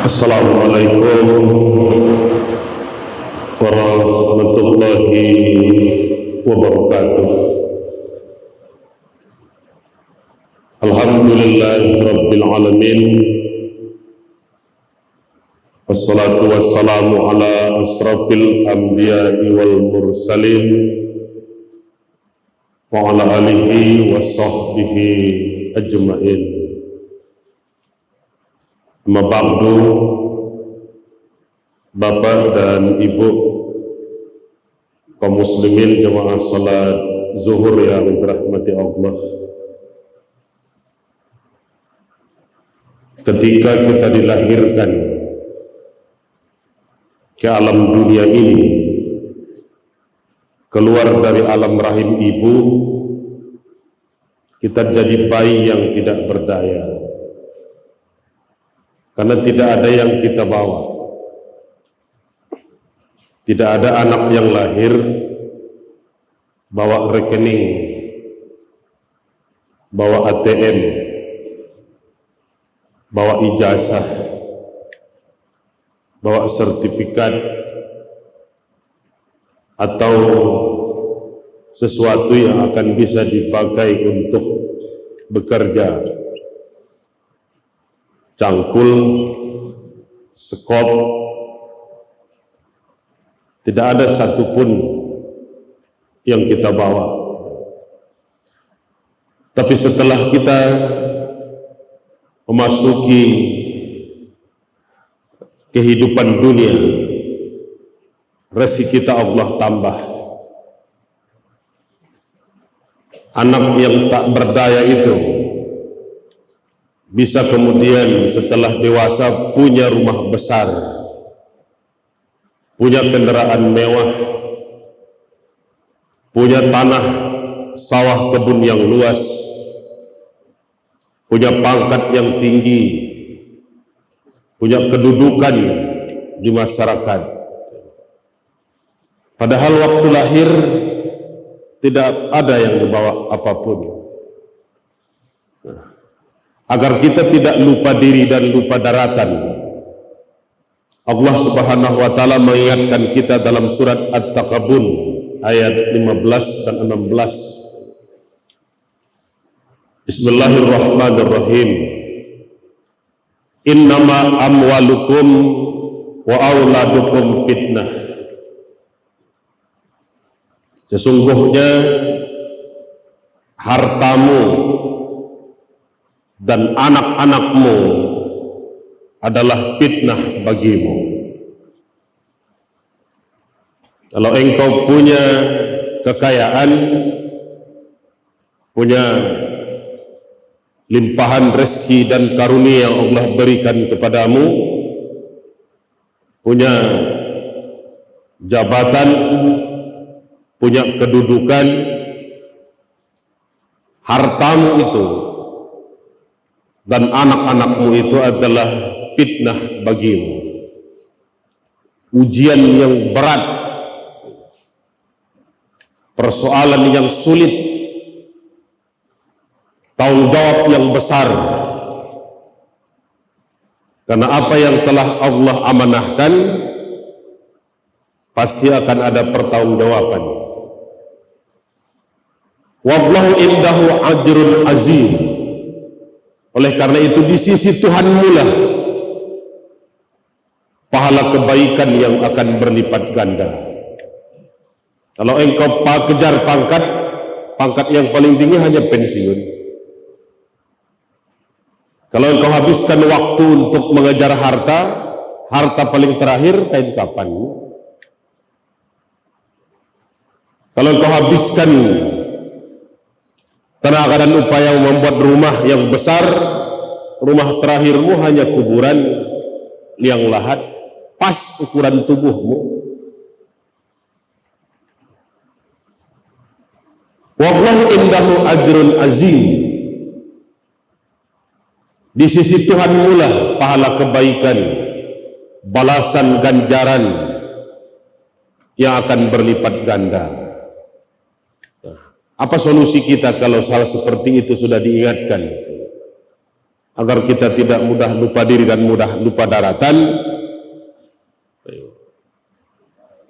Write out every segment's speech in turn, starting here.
Assalamualaikum warahmatullahi wabarakatuh. Alhamdulillahi rabbil alamin. Wassalatu wassalamu ala asrafil anbiya'i wal mursalin wa ala alihi wa sahbihi ajma'in. Amma ba'du, Bapak dan Ibu kaum muslimin jemaah salat zuhur yang dirahmati Allah. Ketika kita dilahirkan ke alam dunia ini, keluar dari alam rahim ibu, kita jadi bayi yang tidak berdaya. Karena tidak ada yang kita bawa. Tidak ada anak yang lahir bawa rekening, bawa ATM, bawa ijazah, bawa sertifikat, atau sesuatu yang akan bisa dipakai untuk bekerja. Cangkul, sekop, tidak ada satupun yang kita bawa. Tapi setelah kita memasuki kehidupan dunia, rezeki kita Allah tambah. Anak yang tak berdaya itu bisa kemudian setelah dewasa punya rumah besar, punya kendaraan mewah, punya tanah, sawah, kebun yang luas, punya pangkat yang tinggi, punya kedudukan di masyarakat. Padahal waktu lahir tidak ada yang membawa apapun. Agar kita tidak lupa diri dan lupa daratan, Allah Subhanahu wa taala mengingatkan kita dalam surat At-Taqabun ayat 15 dan 16. Bismillahirrahmanirrahim. Innama amwalukum wa auladukum fitnah. Sesungguhnya hartamu dan anak-anakmu adalah fitnah bagimu. Kalau engkau punya kekayaan, punya limpahan rezeki dan karunia yang Allah berikan kepadamu, punya jabatan, punya kedudukan, hartamu itu dan anak-anakmu itu adalah fitnah bagimu, ujian yang berat, persoalan yang sulit, tanggung jawab yang besar. Karena apa yang telah Allah amanahkan pasti akan ada pertanggungjawaban. Wallahu indahu ajrun azim. Oleh karena itu di sisi Tuhanmu lah pahala kebaikan yang akan berlipat ganda. Kalau engkau kejar pangkat yang paling tinggi hanya pensiun. Kalau engkau habiskan waktu untuk mengejar harta paling terakhir kain kapan. Kalau engkau habiskan tenaga dan upaya membuat rumah yang besar, rumah terakhirmu hanya kuburan liang lahat pas ukuran tubuhmu. Wallahu indahu ajrun azim. Di sisi Tuhanmu lah pahala kebaikan, balasan ganjaran yang akan berlipat ganda. Apa solusi kita kalau hal seperti itu sudah diingatkan? agar kita tidak mudah lupa diri dan mudah lupa daratan,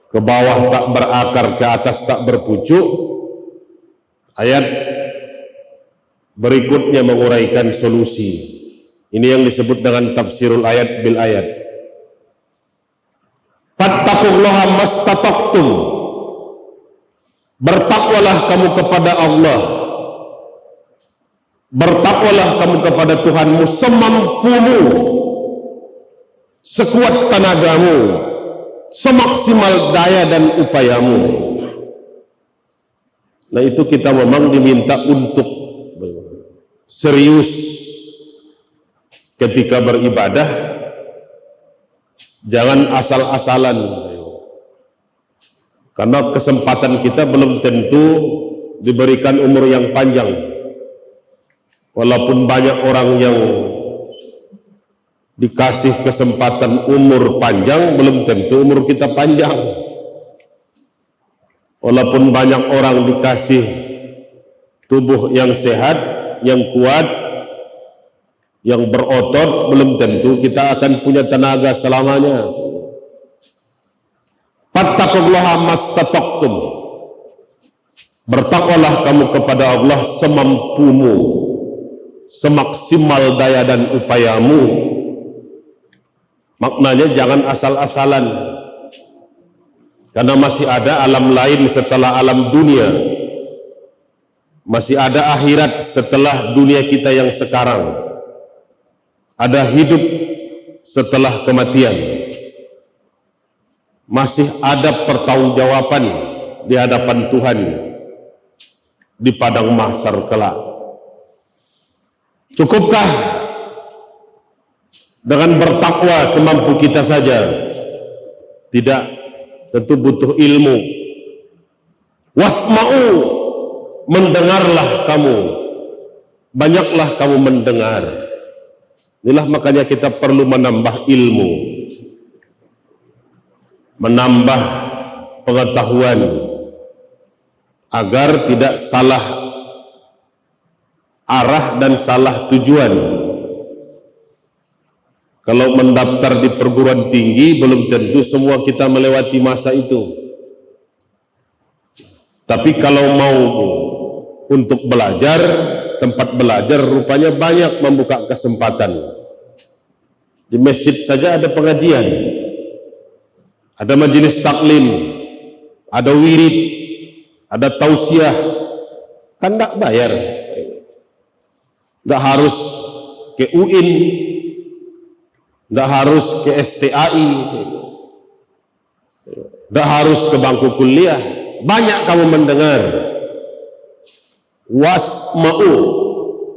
ke bawah tak berakar, ke atas tak berpucuk. Ayat berikutnya menguraikan solusi. Ini yang disebut dengan tafsirul ayat bil ayat. Fattaqullaha mastata'tum. Bertakwalah kamu kepada Allah. Bertakwalah kamu kepada Tuhanmu semampumu, sekuat tenagamu, semaksimal daya dan upayamu. Nah, itu kita memang diminta untuk serius ketika beribadah, jangan asal-asalan, karena kesempatan kita belum tentu diberikan umur yang panjang. Walaupun banyak orang yang dikasih kesempatan umur panjang, belum tentu umur kita panjang. Walaupun banyak orang dikasih tubuh yang sehat, yang kuat, yang berotot, belum tentu kita akan punya tenaga selamanya. Fattaqullaha mastata'tum. Bertakwalah kamu kepada Allah semampumu, semaksimal daya dan upayamu. Maknanya jangan asal-asalan, karena masih ada alam lain setelah alam dunia, masih ada akhirat setelah dunia kita yang sekarang, ada hidup setelah kematian, masih ada pertanggungjawaban di hadapan Tuhan di padang mahsyar kelak. Cukupkah dengan bertakwa semampu kita saja? Tidak, tentu butuh ilmu. Wasma'u, mendengarlah kamu, banyaklah kamu mendengar. Inilah makanya kita perlu menambah ilmu, menambah pengetahuan, agar tidak salah arah dan salah tujuan. Kalau mendaftar di perguruan tinggi, belum tentu semua kita melewati masa itu. Tapi kalau mau untuk belajar, tempat belajar rupanya banyak membuka kesempatan. Di masjid saja ada pengajian, ada majelis taklim, ada wirid, ada tausiah, kan tidak bayar. Nggak harus ke UIN, nggak harus ke STAI, nggak harus ke bangku kuliah. Banyak kamu mendengar. Wasma'u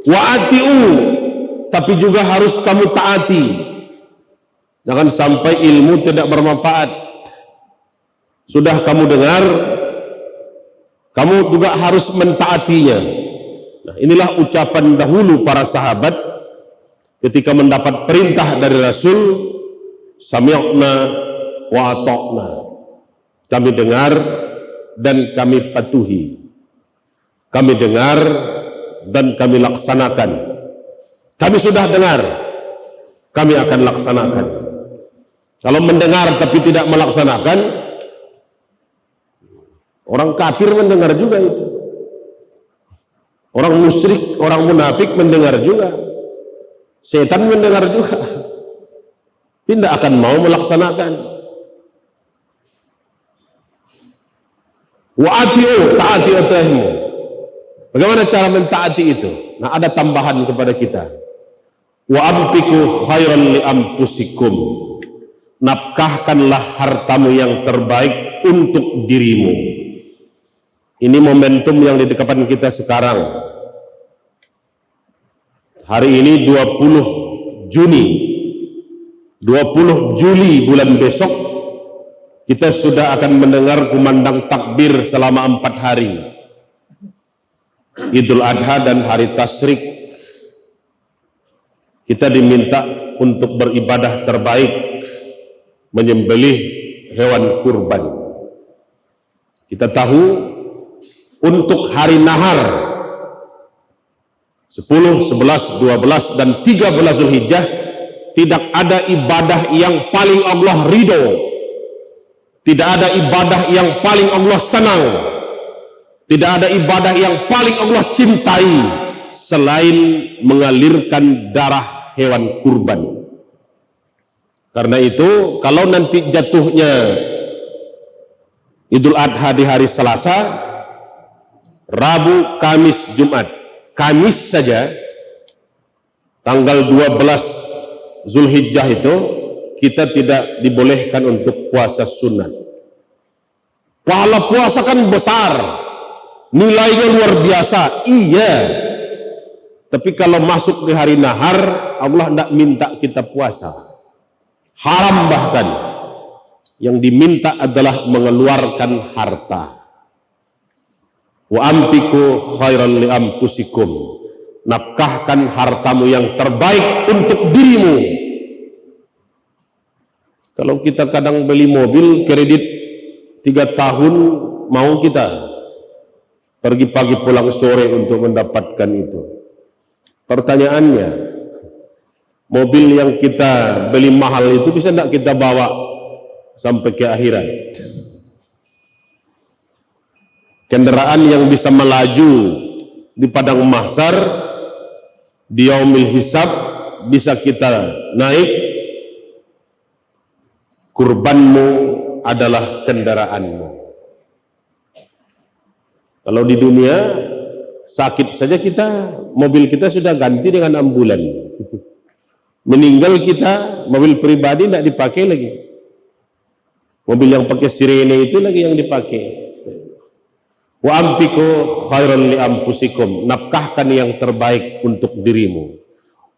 wa'ati'u, tapi juga harus kamu taati. Jangan sampai ilmu tidak bermanfaat. Sudah kamu dengar, kamu juga harus mentaatinya. Nah, inilah ucapan dahulu para sahabat ketika mendapat perintah dari Rasul, sami'na wa ata'na. Kami dengar dan kami patuhi. Kami dengar dan kami laksanakan. Kami sudah dengar, kami akan laksanakan. Kalau mendengar tapi tidak melaksanakan, orang kafir mendengar juga itu. Orang musyrik, orang munafik mendengar juga. Setan mendengar juga. Tidak akan mau melaksanakan. Wa'ati'u, ta'ati atahmu. Bagaimana cara mentaati itu? Nah, ada tambahan kepada kita. Wa'ampiku khairan li ampusikum. Nafkahkanlah hartamu yang terbaik untuk dirimu. Ini momentum yang di depan kita sekarang. Hari ini 20 Juni, 20 Juli bulan besok, kita sudah akan mendengar kumandang takbir selama 4 hari. Idul Adha dan hari Tasyrik. Kita diminta untuk beribadah terbaik, menyembelih hewan kurban. Kita tahu untuk hari nahar, 10, 11, 12 dan 13 Zulhijjah tidak ada ibadah yang paling Allah ridho, tidak ada ibadah yang paling Allah senang, tidak ada ibadah yang paling Allah cintai selain mengalirkan darah hewan kurban. Karena itu kalau nanti jatuhnya Idul Adha di hari Selasa, Rabu, Kamis, Jumat, Kamis saja tanggal 12 Zulhijjah itu kita tidak dibolehkan untuk puasa sunat. Pahala puasa kan besar, nilainya luar biasa, iya. Tapi kalau masuk di hari nahar, Allah tidak minta kita puasa, haram bahkan. Yang diminta adalah mengeluarkan harta. Wa ampiku khairan li ampusikum, nafkahkan hartamu yang terbaik untuk dirimu. Kalau kita kadang beli mobil kredit 3 tahun, mau kita pergi pagi pulang sore untuk mendapatkan itu. Pertanyaannya, mobil yang kita beli mahal itu bisa tidak kita bawa sampai ke akhirat? Kendaraan yang bisa melaju di padang mahsyar, di yaumil hisab, bisa kita naik. Kurbanmu adalah kendaraanmu. Kalau di dunia sakit saja kita, mobil kita sudah ganti dengan ambulan. Meninggal kita, mobil pribadi tidak dipakai lagi. Mobil yang pakai sirene itu lagi yang dipakai. Wa ampiku khairan li ampusikum, nafkahkan yang terbaik untuk dirimu.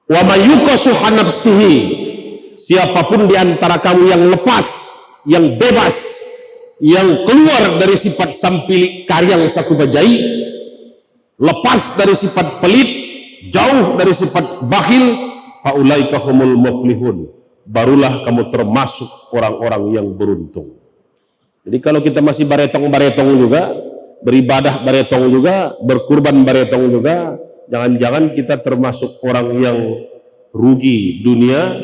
Wa mayyuqa suha nafsihi, siapapun di antara kamu yang lepas, yang bebas, yang keluar dari sifat sampili karyang sakubajai, lepas dari sifat pelit, jauh dari sifat bakhil, faulaika humul muflihun, barulah kamu termasuk orang-orang yang beruntung. Jadi kalau kita masih baretong-baretong juga, beribadah baretong juga, berkurban baretong juga, jangan-jangan kita termasuk orang yang rugi dunia,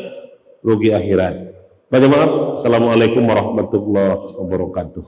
rugi akhirat. Bagaimana? Assalamualaikum warahmatullahi wabarakatuh.